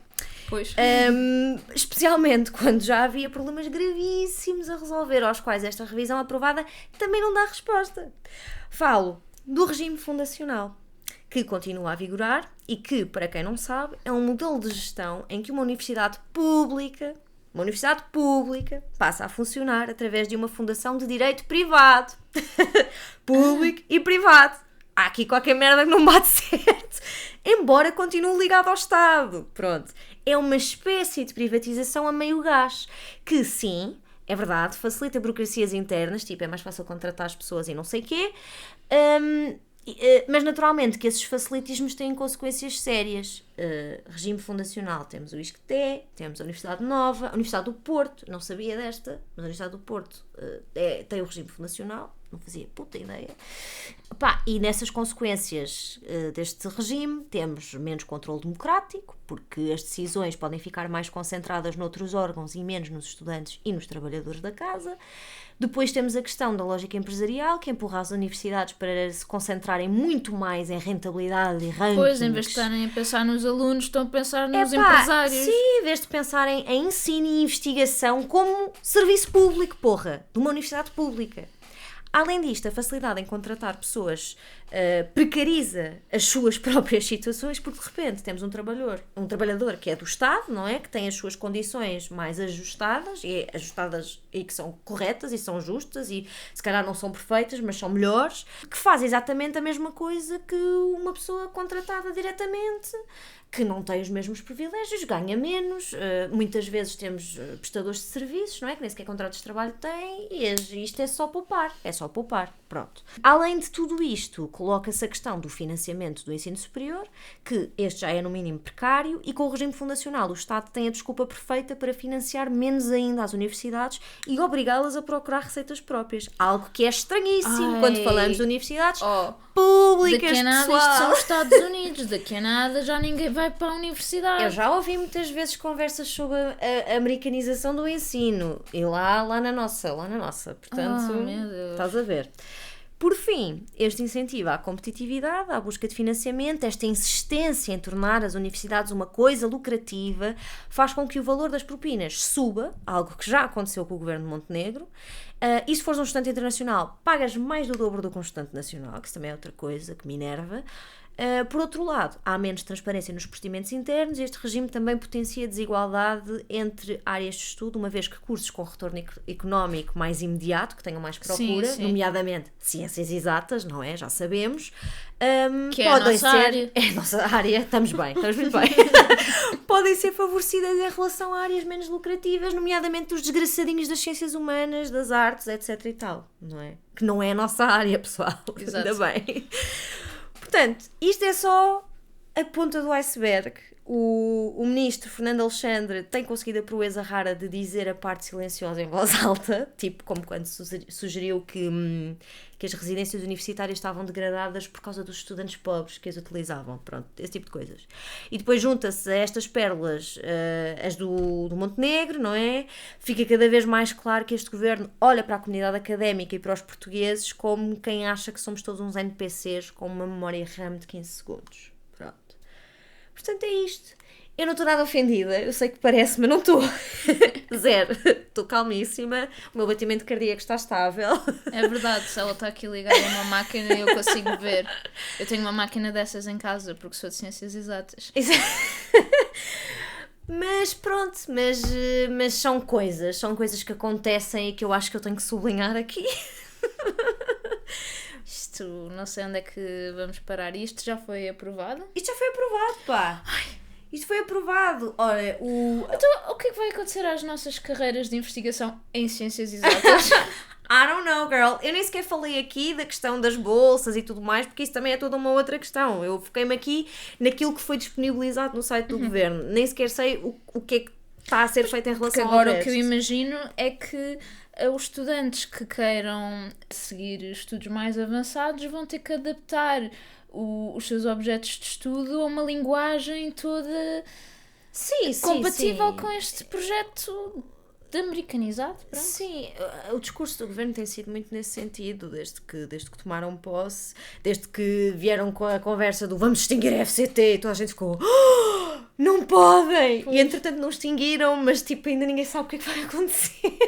Pois. Especialmente quando já havia problemas gravíssimos a resolver, aos quais esta revisão aprovada também não dá resposta. Falo do regime fundacional, que continua a vigorar e que, para quem não sabe, é um modelo de gestão em que uma universidade pública passa a funcionar através de uma fundação de direito privado. Público e privado. Há aqui qualquer merda que não bate certo. Embora continue ligado ao Estado. Pronto. É uma espécie de privatização a meio gás. Que sim, é verdade, facilita burocracias internas, tipo, é mais fácil contratar as pessoas e não sei quê. Mas naturalmente que esses facilitismos têm consequências sérias. regime fundacional, temos o ISCTE, temos a Universidade Nova, a Universidade do Porto, não sabia desta, mas a Universidade do Porto tem o regime fundacional, não fazia puta ideia. E nessas consequências deste regime temos menos controle democrático, porque as decisões podem ficar mais concentradas noutros órgãos e menos nos estudantes e nos trabalhadores da casa. Depois temos a questão da lógica empresarial, que empurra as universidades para se concentrarem muito mais em rentabilidade e rankings. Pois, em vez de estarem a pensar nos alunos, estão a pensar nos empresários. Sim, em vez de pensarem em ensino e investigação como serviço público, de uma universidade pública. Além disto, a facilidade em contratar pessoas precariza as suas próprias situações, porque de repente temos um trabalhador que é do Estado, não é? Que tem as suas condições mais ajustadas e que são corretas e são justas e se calhar não são perfeitas, mas são melhores, que faz exatamente a mesma coisa que uma pessoa contratada diretamente, que não tem os mesmos privilégios, ganha menos, muitas vezes temos prestadores de serviços, não é? Que nem sequer contratos de trabalho têm, e isto é só poupar, pronto. Além de tudo isto, coloca-se a questão do financiamento do ensino superior, que este já é no mínimo precário, e com o regime fundacional o Estado tem a desculpa perfeita para financiar menos ainda as universidades e obrigá-las a procurar receitas próprias, algo que é estranhíssimo quando falamos de universidades públicas, daqui a nada pessoal. isto são os Estados Unidos, daqui a nada já ninguém vai para a universidade. Eu já ouvi muitas vezes conversas sobre a americanização do ensino e lá na nossa, portanto, meu Deus. estás a ver. Por fim, este incentivo à competitividade, à busca de financiamento, esta insistência em tornar as universidades uma coisa lucrativa, faz com que o valor das propinas suba, algo que já aconteceu com o governo de Montenegro. E se fores um estudante internacional, pagas mais do dobro do que um estudante nacional, que isso também é outra coisa que me enerva. Por outro lado, há menos transparência nos procedimentos internos e este regime também potencia a desigualdade entre áreas de estudo, uma vez que cursos com retorno económico mais imediato, que tenham mais procura, sim. nomeadamente ciências exatas, não é? Já sabemos. Que é a nossa área. É a nossa área, estamos muito bem. Podem ser favorecidas em relação a áreas menos lucrativas, nomeadamente os desgraçadinhos das ciências humanas, das artes, etc e tal, não é? Que não é a nossa área, pessoal. Exato. Ainda bem. Portanto, isto é só a ponta do iceberg. O ministro Fernando Alexandre tem conseguido a proeza rara de dizer a parte silenciosa em voz alta, tipo como quando sugeriu que as residências universitárias estavam degradadas por causa dos estudantes pobres que as utilizavam, pronto, esse tipo de coisas. E depois junta-se a estas pérolas, as do Montenegro, não é? Fica cada vez mais claro que este governo olha para a comunidade académica e para os portugueses como quem acha que somos todos uns NPCs com uma memória RAM de 15 segundos. Pronto. Portanto, é isto. Eu não estou nada ofendida, eu sei que parece, mas não estou. Zero. Estou calmíssima, o meu batimento cardíaco está estável. É verdade, se ela está aqui ligada a uma máquina eu consigo ver. Eu tenho uma máquina dessas em casa porque sou de ciências exatas. Mas pronto, mas são coisas que acontecem e que eu acho que eu tenho que sublinhar aqui. Isto, não sei onde é que vamos parar. Isto já foi aprovado? Isto já foi aprovado, pá. Isto foi aprovado. Olha, Então, o que é que vai acontecer às nossas carreiras de investigação em ciências exatas? I don't know, girl. Eu nem sequer falei aqui da questão das bolsas e tudo mais, porque isso também é toda uma outra questão. Eu foquei-me aqui naquilo que foi disponibilizado no site do governo. Nem sequer sei o que é que está a ser feito em relação ao agora resto. O que eu imagino é que os estudantes que queiram seguir estudos mais avançados vão ter que adaptar os seus objetos de estudo a uma linguagem toda compatível com este projeto de americanizado. Pronto. Sim, o discurso do governo tem sido muito nesse sentido, desde que tomaram posse, desde que vieram com a conversa do vamos extinguir a FCT e toda a gente ficou não podem! Pois. E entretanto não extinguiram, mas tipo ainda ninguém sabe o que é que vai acontecer.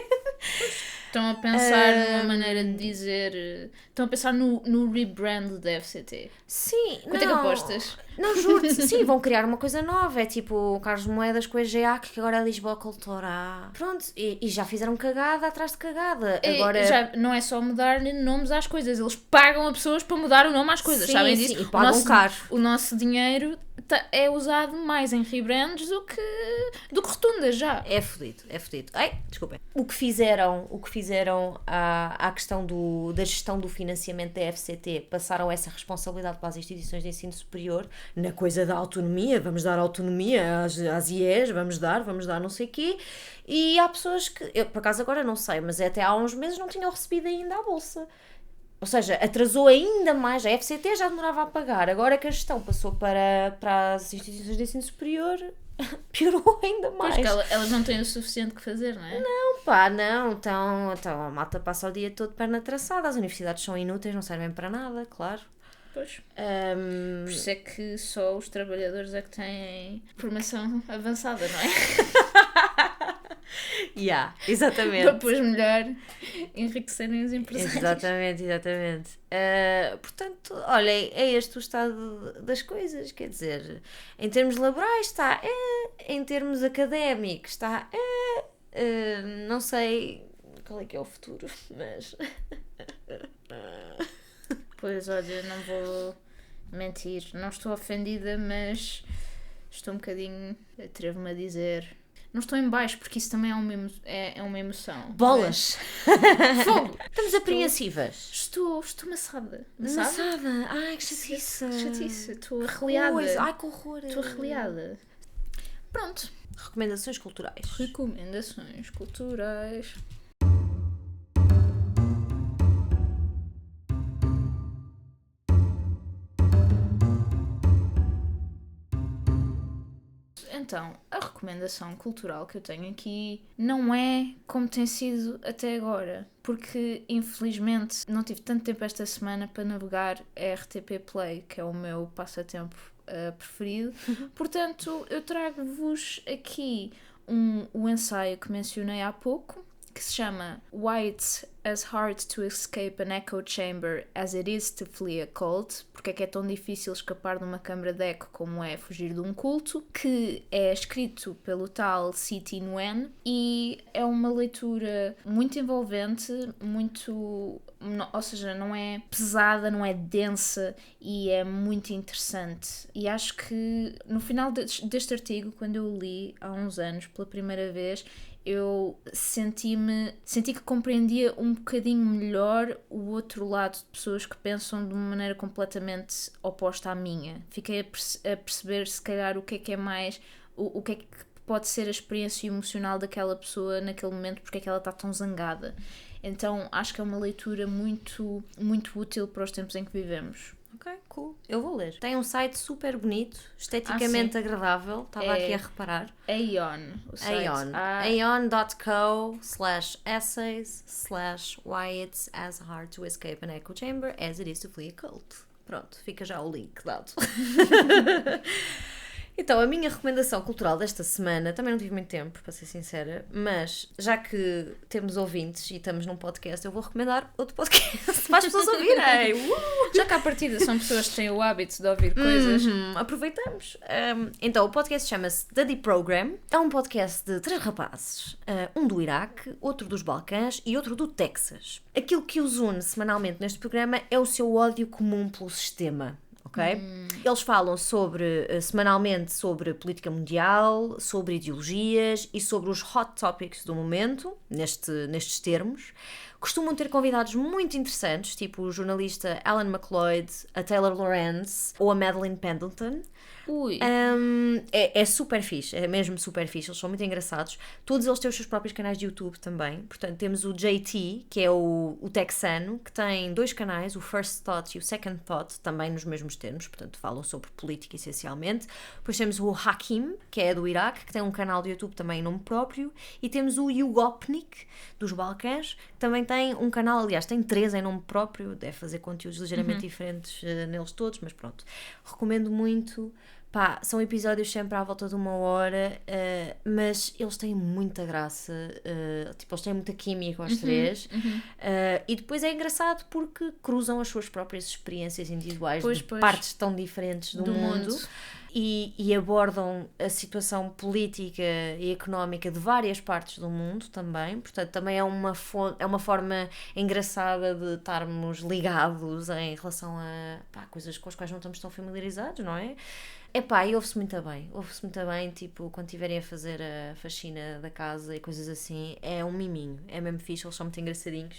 Estão a pensar numa maneira de dizer... Estão a pensar no rebrand da FCT. Sim, quanto é que apostas? Não, juro-te. Sim, vão criar uma coisa nova. É tipo o Carlos Moedas com a EGEAC, que agora é Lisboa Cultura. Pronto, e já fizeram cagada atrás de cagada. Agora... Já não é só mudar nomes às coisas. Eles pagam a pessoas para mudar o nome às coisas, sim, sabem disso? Sim, e pagam caro. O nosso dinheiro é usado mais em rebrands do que rotundas já. É fodido. Ai, desculpem. O que fizeram à questão da gestão do financiamento da FCT, passaram essa responsabilidade para as instituições de ensino superior, na coisa da autonomia, vamos dar autonomia às IEs, vamos dar não sei o quê, e há pessoas que, eu por acaso agora não sei, mas até há uns meses não tinham recebido ainda a bolsa. Ou seja, atrasou ainda mais, a FCT já demorava a pagar, agora que a gestão passou para as instituições de ensino superior, piorou ainda mais. Pois que elas não têm o suficiente que fazer, não é? Não, então a malta passa o dia todo de perna traçada, as universidades são inúteis, não servem para nada, claro. Pois. Por isso é que só os trabalhadores é que têm formação avançada, não é? Exatamente. Para depois melhor enriquecerem os empresários. Exatamente. Portanto, olha, é este o estado das coisas, quer dizer, em termos laborais está, em termos académicos está, não sei qual é que é o futuro, mas... Pois, olha, não vou mentir, não estou ofendida, mas estou um bocadinho, atrevo-me a dizer... Não estou em baixo, porque isso também é uma emoção. Bolas! Fogo! Estamos apreensivas. Estou maçada. Maçada? Ai, que chatice. Estou arreliada. Ai, que horror. Estou arreliada. Pronto. Recomendações culturais. Recomendações culturais. Então, a recomendação cultural que eu tenho aqui não é como tem sido até agora, porque infelizmente não tive tanto tempo esta semana para navegar a RTP Play, que é o meu passatempo preferido. Portanto, eu trago-vos aqui o ensaio que mencionei há pouco, que se chama Why It's as Hard to Escape an Echo Chamber as It Is to Flee a Cult, porque é que é tão difícil escapar de uma câmara de eco como é fugir de um culto, que é escrito pelo tal C.T. Nguyen e é uma leitura muito envolvente, ou seja, não é pesada, não é densa e é muito interessante. E acho que no final deste artigo, quando eu o li há uns anos pela primeira vez, eu senti que compreendia um bocadinho melhor o outro lado de pessoas que pensam de uma maneira completamente oposta à minha. Fiquei a perceber, se calhar, o que é mais, o que é que pode ser a experiência emocional daquela pessoa naquele momento, porque é que ela está tão zangada. Então, acho que é uma leitura muito, muito útil para os tempos em que vivemos. Ok, cool. Eu vou ler. Tem um site super bonito, esteticamente agradável. Estava aqui a reparar. Aeon. O site. Aeon.co/essays/why it's as hard to escape an echo chamber as it is to flee a cult. Pronto, fica já o link dado. Então, a minha recomendação cultural desta semana, também não tive muito tempo, para ser sincera, mas já que temos ouvintes e estamos num podcast, eu vou recomendar outro podcast para as pessoas ouvirem. Já que à partida são pessoas que têm o hábito de ouvir coisas. Aproveitamos. Então, o podcast chama-se The Deep Program. É um podcast de 3 rapazes, um do Iraque, outro dos Balcãs e outro do Texas. Aquilo que os une semanalmente neste programa é o seu ódio comum pelo sistema. Okay? Eles falam semanalmente sobre política mundial, sobre ideologias e sobre os hot topics do momento, nestes termos. Costumam ter convidados muito interessantes, tipo o jornalista Alan McLeod, a Taylor Lorenz ou a Madeleine Pendleton. É super fixe, é mesmo super fixe, eles são muito engraçados. Todos eles têm os seus próprios canais de YouTube também. Portanto, temos o JT, que é o texano, que tem 2 canais, o First Thought e o Second Thought, também nos mesmos termos, portanto falam sobre política essencialmente. Depois temos o Hakim, que é do Iraque, que tem um canal de YouTube também em nome próprio. E temos o Yugopnik, dos Balcãs, que também tem um canal, aliás tem 3 em nome próprio, deve fazer conteúdos ligeiramente diferentes neles todos, mas pronto, recomendo muito. Pá, são episódios sempre à volta de 1 hora, mas eles têm muita graça, eles têm muita química aos 3, e depois é engraçado porque cruzam as suas próprias experiências individuais de partes tão diferentes do mundo. e abordam a situação política e económica de várias partes do mundo também, portanto também é uma forma engraçada de estarmos ligados em relação a coisas com as quais não estamos tão familiarizados, não é? Epá, e ouve-se muito bem, tipo, quando estiverem a fazer a faxina da casa e coisas assim, é um miminho, é mesmo fixe, eles são muito engraçadinhos.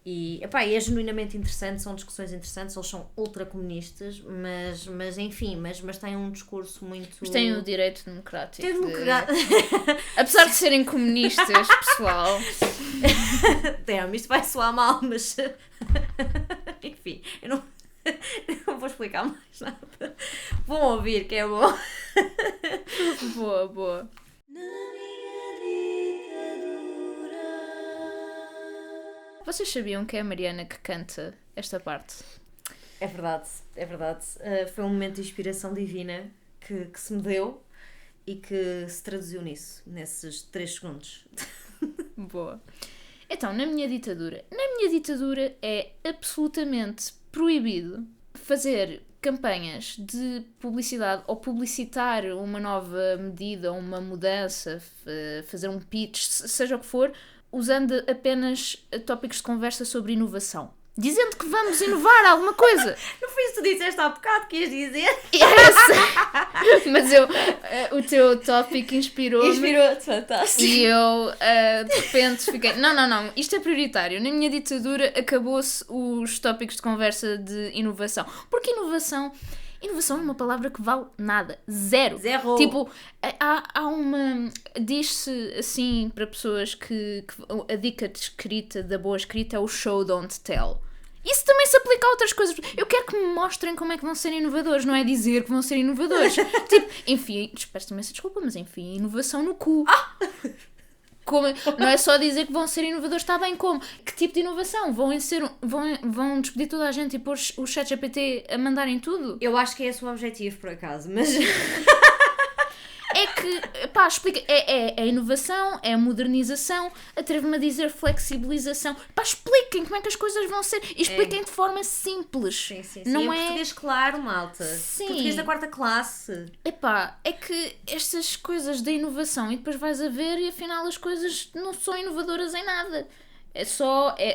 E é genuinamente interessante, são discussões interessantes, eles são ultracomunistas, mas enfim, mas têm um discurso muito... Mas têm o direito democrático. Apesar de serem comunistas, pessoal. Isto vai soar mal, mas... enfim, eu não vou explicar mais nada. Vão ouvir, que é bom. Boa. Vocês sabiam que é a Mariana que canta esta parte? É verdade. Foi um momento de inspiração divina que se me deu e que se traduziu nesses 3 segundos. Boa. Então, na minha ditadura é absolutamente proibido fazer campanhas de publicidade ou publicitar uma nova medida ou uma mudança, fazer um pitch, seja o que for, usando apenas tópicos de conversa sobre inovação. Dizendo que vamos inovar alguma coisa. Não foi isso que tu disseste há bocado que ias dizer? Mas o teu tópico inspirou-me. Inspirou-te, fantástico. E eu, de repente, fiquei... Não, isto é prioritário. Na minha ditadura acabou-se os tópicos de conversa de inovação. Porque inovação é uma palavra que vale nada. Zero. Tipo, há uma... Diz-se assim para pessoas que a dica de escrita, da boa escrita, é o show, don't tell. Isso também se aplica a outras coisas. Eu quero que me mostrem como é que vão ser inovadores, não é dizer que vão ser inovadores. Tipo, enfim, peço imensa desculpa, mas enfim, inovação no cu. Como, não é só dizer que vão ser inovadores, está bem como? Que tipo de inovação? Vão despedir toda a gente e pôr o ChatGPT a mandarem tudo? Eu acho que é esse o objetivo, por acaso, mas... É que, pá, explica, é a inovação, é a modernização, atrevo-me a dizer flexibilização. Pá, expliquem como é que as coisas vão ser e expliquem de forma simples. Sim. Não é português claro, malta. Sim. Português da 4ª classe. Epá, é que estas coisas da inovação e depois vais a ver e afinal as coisas não são inovadoras em nada.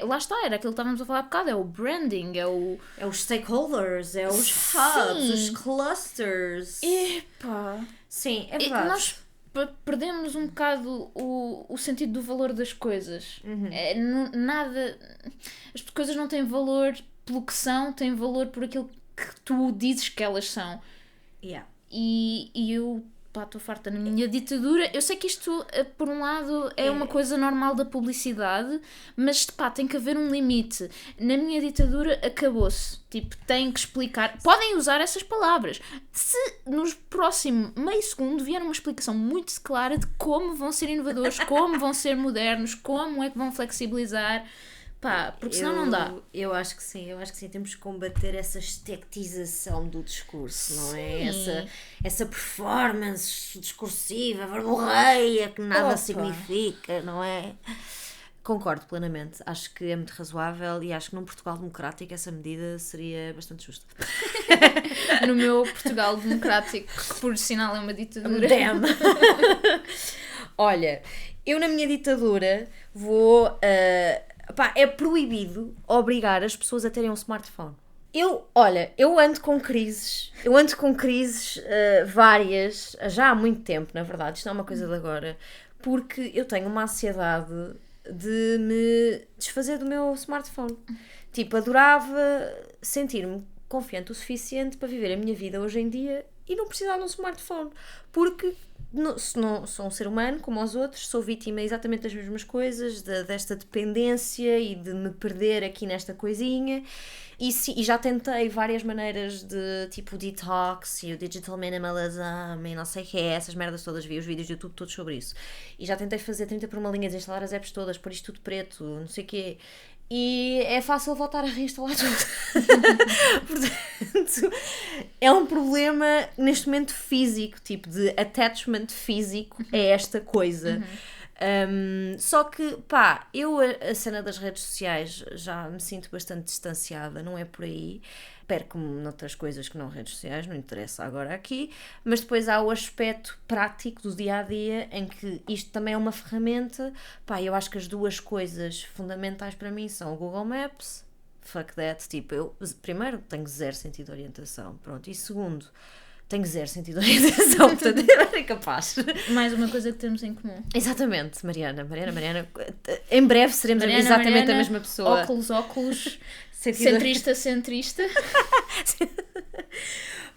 Lá está, era aquilo que estávamos a falar há bocado, é o branding, é os stakeholders, é os hubs, os clusters. Epá... Sim, é verdade. Nós perdemos um bocado o sentido do valor das coisas. Nada... As coisas não têm valor pelo que são, têm valor por aquilo que tu dizes que elas são. Yeah. E eu... estou farta na minha ditadura. Eu sei que isto, por um lado, é uma coisa normal da publicidade, mas tem que haver um limite. Na minha ditadura acabou-se. Tipo, tem que explicar. Podem usar essas palavras. Se nos próximo meio segundo vier uma explicação muito clara de como vão ser inovadores, como vão ser modernos, como é que vão flexibilizar... porque senão não dá. Eu acho que sim, temos que combater essa estetização do discurso, não é? Essa performance discursiva, verborreia, que nada significa, não é? Concordo plenamente, acho que é muito razoável e acho que num Portugal democrático essa medida seria bastante justa. No meu Portugal democrático, que por sinal é uma ditadura. Damn! Olha, eu na minha ditadura vou... é proibido obrigar as pessoas a terem um smartphone. Eu ando com crises várias, já há muito tempo, na verdade, isto não é uma coisa de agora, porque eu tenho uma ansiedade de me desfazer do meu smartphone. Tipo, adorava sentir-me confiante o suficiente para viver a minha vida hoje em dia e não precisar de um smartphone, porque... não sou um ser humano como os outros, sou vítima exatamente das mesmas coisas, desta dependência e de me perder aqui nesta coisinha e já tentei várias maneiras de tipo detox e o digital minimalism e não sei o que é, essas merdas todas, vi os vídeos do YouTube todos sobre isso e já tentei fazer 30 por uma linha, desinstalar as apps todas, pôr isto tudo preto, não sei o que e é fácil voltar a reinstalar tudo. Portanto, é um problema neste momento físico, tipo de attachment físico a esta coisa. Só que, pá, eu a cena das redes sociais já me sinto bastante distanciada, não é por aí. Perco-me noutras coisas que não redes sociais, não interessa agora aqui, mas depois há o aspecto prático do dia-a-dia em que isto também é uma ferramenta. Pá, eu acho que as duas coisas fundamentais para mim são o Google Maps, fuck that, tipo, eu primeiro tenho zero sentido de orientação, pronto, e segundo, tenho zero sentido de orientação, portanto eu era capaz. Mais uma coisa que temos em comum. Exatamente, Mariana, em breve seremos exatamente a mesma pessoa. Óculos, centrista.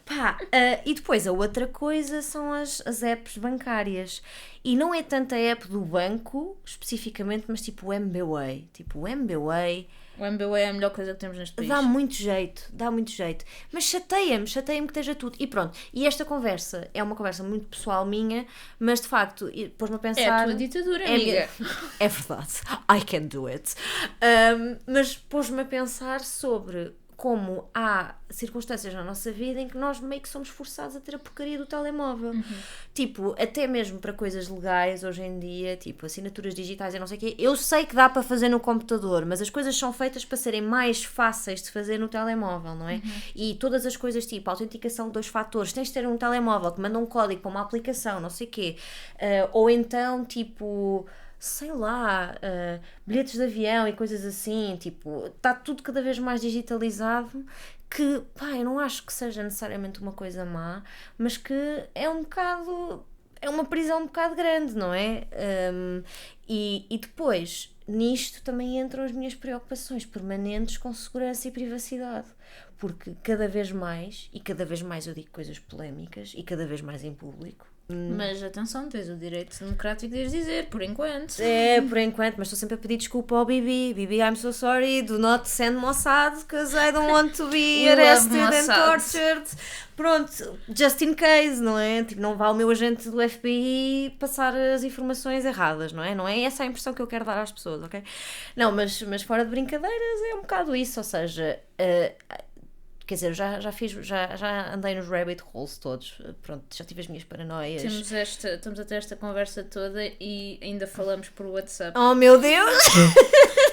Pá, e depois a outra coisa são as apps bancárias. E não é tanto a app do banco, especificamente, mas tipo o MBWay. Tipo, o MBWay... O MBWay é a melhor coisa que temos neste país. Dá muito jeito. Mas chateia-me que esteja tudo. E pronto, e esta conversa é uma conversa muito pessoal minha, mas de facto, pôs-me a pensar... É a tua ditadura, amiga. É verdade. I can do it. Mas pôs-me a pensar sobre como há circunstâncias na nossa vida em que nós meio que somos forçados a ter a porcaria do telemóvel. Tipo, até mesmo para coisas legais hoje em dia, tipo assinaturas digitais e não sei o quê, eu sei que dá para fazer no computador, mas as coisas são feitas para serem mais fáceis de fazer no telemóvel, não é? E todas as coisas tipo autenticação de 2 fatores, tens de ter um telemóvel que manda um código para uma aplicação, não sei o quê, ou então tipo... sei lá, bilhetes de avião e coisas assim, tipo, está tudo cada vez mais digitalizado, que, pá, eu não acho que seja necessariamente uma coisa má, mas que é um bocado, é uma prisão um bocado grande, não é? E depois, nisto também entram as minhas preocupações permanentes com segurança e privacidade, porque cada vez mais eu digo coisas polémicas e cada vez mais em público. Mas atenção, tens o direito democrático de dizer, por enquanto. Por enquanto, mas estou sempre a pedir desculpa ao Bibi. Bibi, I'm so sorry, do not send Mossad, because I don't want to be arrested and tortured. Pronto, just in case, não é? Tipo, não vá o meu agente do FBI passar as informações erradas, não é? Não é essa a impressão que eu quero dar às pessoas, ok? Não, mas fora de brincadeiras é um bocado isso, ou seja... quer dizer, já andei nos rabbit holes todos, pronto, já tive as minhas paranoias. Estamos a ter esta conversa toda e ainda falamos por WhatsApp. Oh meu Deus!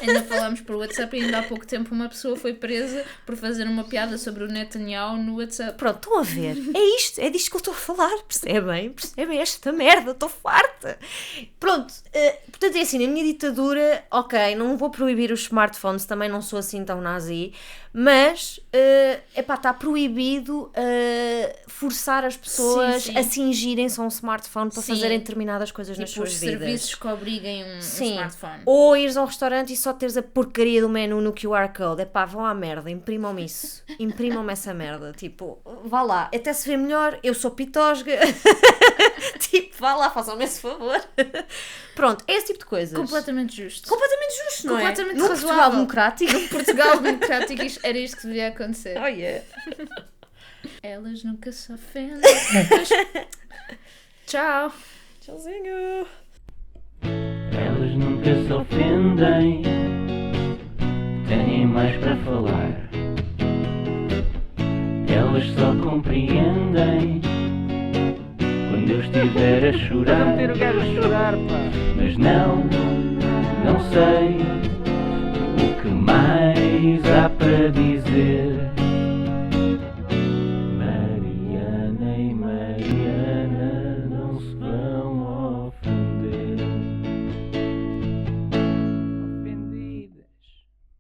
Ainda falámos por WhatsApp e ainda há pouco tempo uma pessoa foi presa por fazer uma piada sobre o Netanyahu no WhatsApp. Pronto, estão a ver, é disto que eu estou a falar, percebem esta merda, estou farta. Pronto, portanto é assim, na minha ditadura, ok, não vou proibir os smartphones, também não sou assim tão nazi, mas está proibido forçar as pessoas a cingirem-se a um smartphone para fazerem determinadas coisas nas suas vidas. Os serviços que obriguem um smartphone. Ou ires ao restaurante e só teres a porcaria do menu no QR Code. Vão à merda, imprimam-me isso. Imprimam-me essa merda. Tipo, vá lá, até se vê melhor, eu sou pitosga. Tipo, vá lá, façam-me esse favor. Pronto, é esse tipo de coisas. Completamente justo, não é? Completamente no razoável. Portugal democrático. No Portugal democrático era isto que devia acontecer. Oh yeah. Elas nunca se ofendem. Tchau. Tchauzinho. Elas nunca se ofendem, têm mais para falar. Elas só compreendem quando eu estiver a chorar. Estás a meter o gajo a chorar, pá. Mas não sei